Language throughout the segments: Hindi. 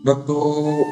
भक्तों,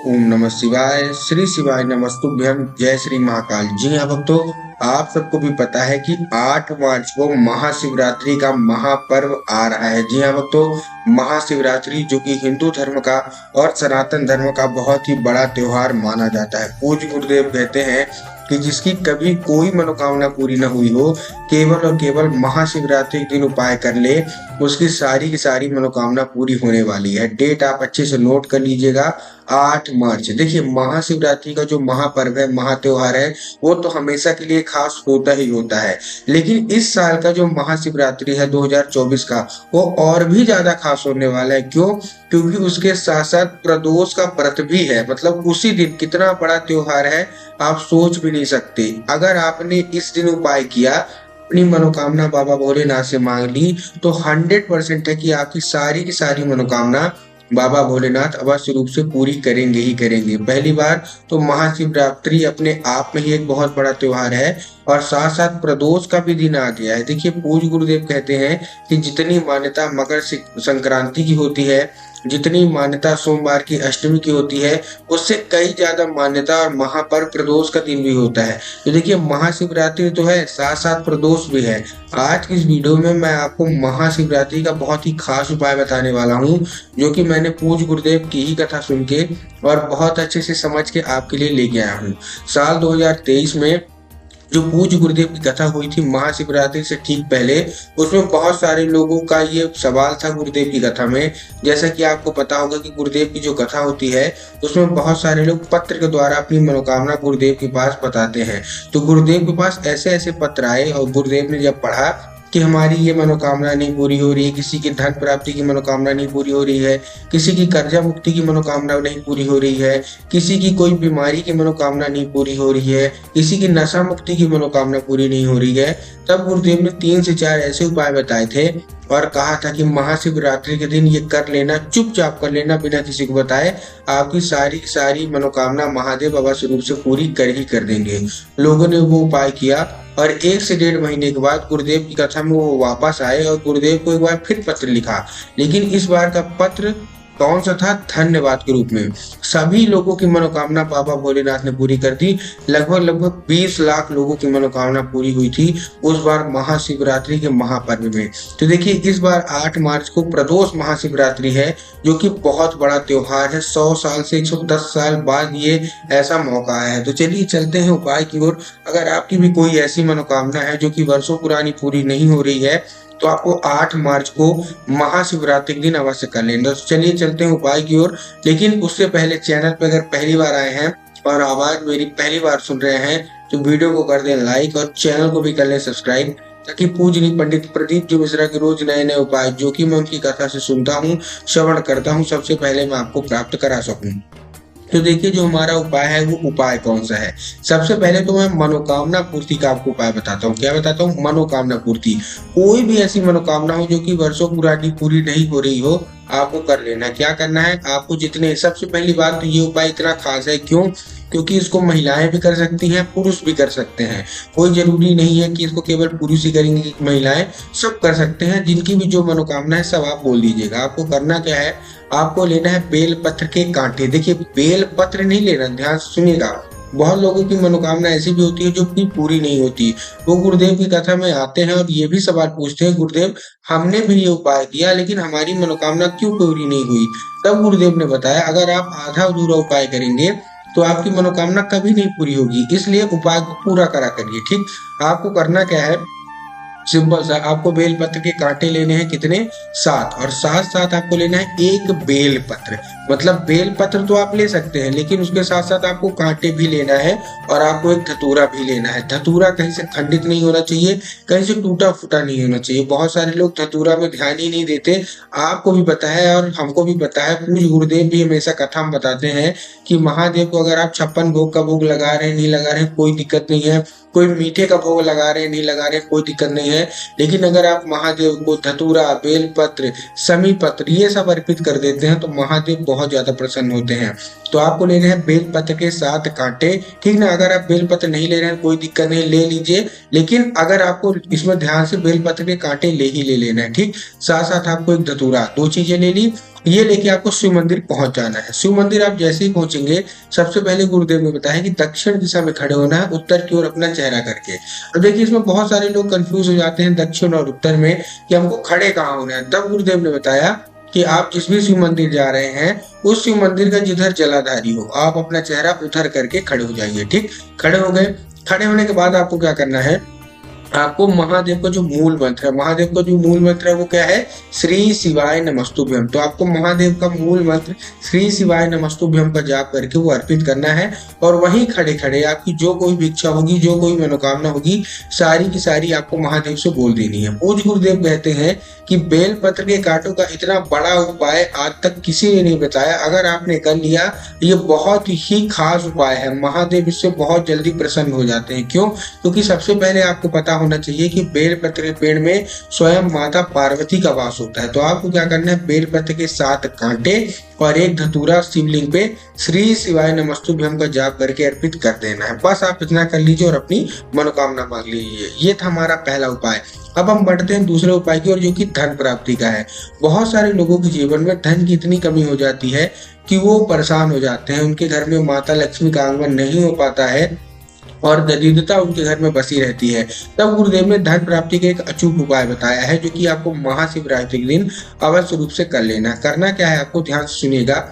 ओम नमः शिवाय। श्री शिवाय नमस्तुभ्यं। जय श्री महाकाल। जी हाँ भक्तों, आप सबको भी पता है कि 8 मार्च को महाशिवरात्रि का महापर्व आ रहा है। जी हाँ भक्तों, महाशिवरात्रि जो कि हिंदू धर्म का और सनातन धर्म का बहुत ही बड़ा त्योहार माना जाता है। पूज्य गुरुदेव कहते हैं कि जिसकी कभी कोई मनोकामना पूरी न हुई हो, केवल और केवल महाशिवरात्रि के दिन उपाय कर ले, उसकी सारी की सारी मनोकामना पूरी होने वाली है। डेट आप अच्छे से नोट कर लीजिएगा, 8 मार्च। देखिए, महाशिवरात्रि का जो महापर्व है, महात्योहार है, वो तो हमेशा के लिए खास होता ही होता है। लेकिन इस साल का जो महाशिवरात्रि है 2024 का, वो और भी ज्यादा खास होने वाला है। क्यों? क्योंकि उसके साथ साथ प्रदोष का व्रत भी है। मतलब उसी दिन कितना बड़ा त्योहार है, आप सोच भी नहीं सकते। अगर आपने इस दिन उपाय किया, अपनी मनोकामना बाबा भोलेनाथ से मांग ली, तो 100% है कि आपकी सारी की सारी मनोकामना बाबा भोलेनाथ अवश्य रूप से पूरी करेंगे ही करेंगे। पहली बार तो महाशिवरात्रि अपने आप में ही एक बहुत बड़ा त्योहार है, और साथ साथ प्रदोष का भी दिन आ गया है। देखिए, पूज्य गुरुदेव कहते हैं कि जितनी मान्यता मकर संक्रांति की होती है, जितनी मान्यता सोमवार की अष्टमी की होती है, उससे कई ज्यादा मान्यता और महापर्व प्रदोष का दिन भी होता है। तो देखिए, महाशिवरात्रि तो है, साथ साथ प्रदोष भी है। आज की इस वीडियो में मैं आपको महाशिवरात्रि का बहुत ही खास उपाय बताने वाला हूँ, जो कि मैंने पूज्य गुरुदेव की ही कथा सुन के और बहुत अच्छे से समझ के आपके लिए लेके आया हूँ। साल 2023 में जो पूज्य गुरुदेव की कथा हुई थी महाशिवरात्रि से ठीक पहले, उसमें बहुत सारे लोगों का ये सवाल था गुरुदेव की कथा में। जैसा कि आपको पता होगा कि गुरुदेव की जो कथा होती है, उसमें बहुत सारे लोग पत्र के द्वारा अपनी मनोकामना गुरुदेव के पास बताते हैं। तो गुरुदेव के पास ऐसे ऐसे पत्र आए, और गुरुदेव ने जब पढ़ा कि हमारी ये मनोकामना नहीं पूरी हो रही है, किसी की धन प्राप्ति की मनोकामना नहीं पूरी हो रही है, किसी की कर्जा मुक्ति की मनोकामना नहीं पूरी हो रही है, किसी की कोई बीमारी की मनोकामना नहीं पूरी हो रही है, किसी की नशा मुक्ति की मनोकामना पूरी नहीं हो रही है, तब गुरुदेव ने 3 से 4 ऐसे उपाय बताए थे और कहा था कि महाशिवरात्रि के दिन ये कर लेना, चुपचाप कर लेना, बिना किसी को बताए। आपकी सारी सारी मनोकामना महादेव अवश्य रूप से पूरी कर ही कर देंगे। लोगों ने वो उपाय किया, और 1 से 1.5 महीने के बाद गुरुदेव की कथा में वो वापस आए और गुरुदेव को एक बार फिर पत्र लिखा। लेकिन इस बार का पत्र कौन सा था? धन्यवाद के रूप में। सभी लोगों की मनोकामना बाबा भोलेनाथ ने पूरी कर दी। लगभग 20 लाख लोगों की मनोकामना पूरी हुई थी उस बार महाशिवरात्रि के महापर्व में। तो देखिए, इस बार 8 मार्च को प्रदोष महाशिवरात्रि है, जो कि बहुत बड़ा त्योहार है। 100 साल से 110 साल बाद ये ऐसा मौका है। तो चलिए चलते हैं उपाय की ओर। अगर आपकी भी कोई ऐसी मनोकामना है जो कि वर्षों पुरानी पूरी नहीं हो रही है, तो आपको 8 मार्च को महाशिवरात्रि के दिन अवश्य कर लेना। तो चलिए चलते हैं उपाय की ओर। लेकिन उससे पहले चैनल पर अगर पहली बार आए हैं और आवाज मेरी पहली बार सुन रहे हैं, तो वीडियो को कर दें लाइक और चैनल को भी कर लें सब्सक्राइब, ताकि पूजनीय पंडित प्रदीप जी मिश्रा के रोज नए नए उपाय जो कि मैं उनकी कथा से सुनता हूँ, श्रवण करता हूँ, सबसे पहले मैं आपको प्राप्त करा सकूं। तो देखिए, जो हमारा उपाय है वो उपाय कौन सा है। सबसे पहले तो मैं मनोकामना पूर्ति का आपको उपाय बताता हूँ। क्या बताता हूँ? मनोकामना पूर्ति। कोई भी ऐसी मनोकामना हो जो कि वर्षों पुरानी पूरी नहीं हो रही हो, आपको कर लेना। क्या करना है आपको? जितने, सबसे पहली बात तो ये उपाय इतना खास है, क्यों? क्योंकि इसको महिलाएं भी कर सकती हैं, पुरुष भी कर सकते हैं। कोई जरूरी नहीं है कि इसको केवल पुरुष ही करेंगे, महिलाएं सब कर सकते हैं। जिनकी भी जो मनोकामना है सब आप बोल दीजिएगा। आपको करना क्या है? आपको लेना है बेल पत्र के कांटे। देखिए, बेल पत्र नहीं लेना, ध्यान से सुनिएगा। बहुत लोगों की मनोकामना ऐसी भी होती है जो कि पूरी नहीं होती। वो गुरुदेव की कथा में आते हैं और ये भी सवाल पूछते हैं, गुरुदेव हमने भी ये उपाय किया लेकिन हमारी मनोकामना क्यों पूरी नहीं हुई? तब गुरुदेव ने बताया, अगर आप आधा अधूरा उपाय करेंगे तो आपकी मनोकामना कभी नहीं पूरी होगी। इसलिए उपाय को पूरा करा करिए। ठीक, आपको करना क्या है? सिंपल सा, आपको बेल पत्र के कांटे लेने हैं। कितने? 7। और साथ साथ आपको लेना है एक बेल पत्र। मतलब बेल पत्र तो आप ले सकते हैं, लेकिन उसके साथ साथ आपको कांटे भी लेना है, और आपको एक धतूरा भी लेना है। धतूरा कहीं से खंडित नहीं होना चाहिए, कहीं से टूटा फूटा नहीं होना चाहिए। बहुत सारे लोग धतूरा में ध्यान ही नहीं देते। आपको भी पता है और हमको भी पता है, पूज्य गुरुदेव भी हमेशा कथा में बताते हैं कि महादेव को अगर आप 56 भोग का भोग लगा रहे हैं, नहीं लगा रहे हैं, कोई दिक्कत नहीं है। कोई मीठे का भोग लगा रहे हैं, नहीं लगा रहे हैं, कोई दिक्कत नहीं है। लेकिन अगर आप महादेव को धतूरा, बेलपत्र, समी पत्र ये सब अर्पित कर देते हैं, तो महादेव बहुत ज्यादा प्रसन्न होते हैं। तो आपको लेने हैं बेलपत्र के 7 कांटे। ठीक ना? अगर आप बेलपत्र नहीं ले रहे हैं, कोई दिक्कत नहीं, ले लीजिए। लेकिन अगर आपको इसमें ध्यान से बेलपत्र के कांटे ले ही ले लेना है। ठीक, साथ साथ आपको एक धतूरा, 2 चीजें ले ली। ये लेके आपको शिव मंदिर पहुंच जाना है। शिव मंदिर आप जैसे ही पहुंचेंगे, सबसे पहले गुरुदेव ने बताया कि दक्षिण दिशा में खड़े होना है, उत्तर की ओर अपना चेहरा करके। अब देखिए इसमें बहुत सारे लोग कंफ्यूज हो जाते हैं दक्षिण और उत्तर में कि हमको खड़े कहाँ होना है। तब गुरुदेव ने बताया कि आप जिस भी शिव मंदिर जा रहे हैं, उस शिव मंदिर का जिधर जलाधारी हो, आप अपना चेहरा उधर करके खड़े हो जाइए। ठीक, खड़े हो गए। खड़े होने के बाद आपको क्या करना है, आपको महादेव का जो मूल मंत्र है, महादेव का जो मूल मंत्र है वो क्या है, श्री शिवाय नमस्तुभ्यम। तो आपको महादेव का मूल मंत्र श्री शिवाय नमस्तुभ्यम का जाप करके वो अर्पित करना है। और वहीं खड़े खड़े आपकी जो कोई भी इच्छा होगी, जो कोई मनोकामना होगी, सारी की सारी आपको महादेव से बोल देनी है। पूज्य गुरुदेव कहते हैं कि बेल पत्र के कांटों का इतना बड़ा उपाय आज तक किसी ने नहीं बताया। अगर आपने कर लिया, ये बहुत ही खास उपाय है। महादेव इससे बहुत जल्दी प्रसन्न हो जाते हैं। क्यों? क्योंकि सबसे पहले आपको पता होना चाहिए कि बेलपत्र के पेड़ में स्वयं माता पार्वती का वास होता है। तो आपको क्या करना है, बेलपत्र के 7 कांटे और एक धतूरा शिवलिंग पे श्री शिवाय नमस्तुभ्यम का जाप करके अर्पित कर देना है। बस आप इतना कर लीजिए और अपनी मनोकामना मांग लीजिए। ये था हमारा पहला उपाय। अब हम बढ़ते हैं दूसरे उपाय की ओर, जो कि धन प्राप्ति का है। बहुत सारे लोगों के जीवन में धन की इतनी कमी हो जाती है कि वो परेशान हो जाते हैं। उनके घर में माता लक्ष्मी का आगमन नहीं हो पाता है और दरिद्रता उनके घर में बसी रहती है। तब गुरुदेव ने धन प्राप्ति का एक अचूक उपाय बताया है, जो कि आपको महाशिवरात्रि के दिन अवश्य रूप से कर लेना है। करना क्या है, आपको ध्यान से सुनिएगा।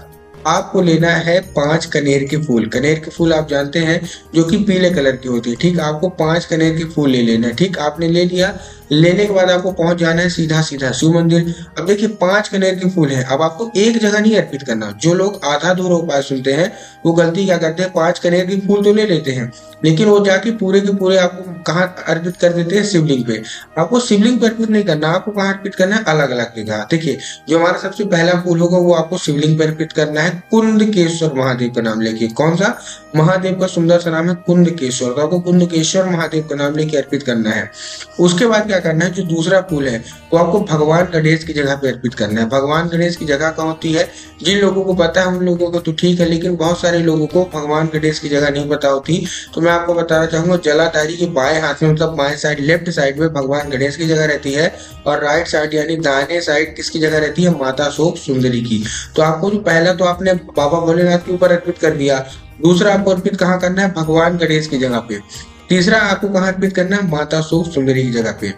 आपको लेना है 5 कनेर के फूल। कनेर के फूल आप जानते हैं जो कि पीले कलर के होते हैं। ठीक, आपको 5 कनेर के फूल ले लेना है। ठीक, आपने ले लिया। लेने के बाद आपको पहुंच जाना है सीधा सीधा शिव मंदिर। अब देखिए 5 कनेर के फूल हैं। अब आपको एक जगह नहीं अर्पित करना। जो लोग आधा अधूरा उपाय सुनते हैं वो गलती क्या करते हैं, 5 कनेर के फूल तो ले लेते हैं, लेकिन वो जाके पूरे के पूरे आपको कहाँ अर्पित कर देते हैं, शिवलिंग पे। आपको शिवलिंग पे अर्पित नहीं करना, आपको कहाँ अर्पित करना है, अलग अलग जगह। देखिए जो हमारा सबसे पहला फूल होगा वो आपको शिवलिंग पे अर्पित करना है, कुंदकेश्वर महादेव का नाम लेके। कौन सा? महादेव का सुंदर सा नाम है कुंदकेश्वर। तो आपको कुंदकेश्वर महादेव का नाम लेके अर्पित करना है। उसके बाद क्या करना है, जो दूसरा फूल है वो आपको भगवान गणेश की जगह पे अर्पित करना है। भगवान गणेश की जगह कहाँ होती है, जिन लोगों को पता है उन लोगों को तो ठीक है, लेकिन बहुत सारे लोगों को भगवान गणेश की जगह नहीं पता होती। तो मैं आपको बताना चाहूंगा, जलाधारी के बाएं हाथ में, मतलब बाएं साइड, लेफ्ट साइड में भगवान गणेश की जगह रहती है, और राइट साइड यानी दाहिने साइड किसकी जगह रहती है, माता शोक सुंदरी की। तो आपको जो पहला तो आपने बाबा भोलेनाथ के ऊपर अर्पित कर दिया, दूसरा आपको अर्पित कहाँ करना है, भगवान गणेश की जगह पे। तीसरा आपको कहाँ अर्पित करना है, माता शोक सुंदरी की जगह पे।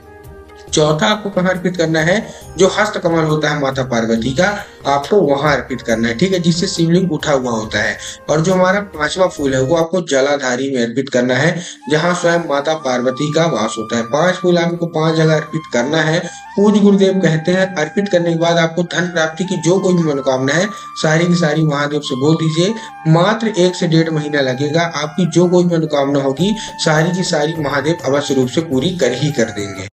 चौथा आपको कहाँ अर्पित करना है, जो हस्त कमल होता है माता पार्वती का, आपको वहां अर्पित करना है। ठीक है, जिससे शिवलिंग उठा हुआ होता है। और जो हमारा 5वां फूल है वो आपको जलाधारी में अर्पित करना है, जहां स्वयं माता पार्वती का वास होता है। 5 फूल आपको 5 जगह अर्पित करना है। पूज्य गुरुदेव कहते हैं अर्पित करने के बाद आपको धन प्राप्ति की जो कोई भी मनोकामना है, सारी की सारी महादेव से बोल दीजिए। मात्र 1 से 1.5 महीना लगेगा। आपकी जो कोई मनोकामना होगी, सारी की सारी महादेव अवश्य रूप से पूरी कर ही कर देंगे।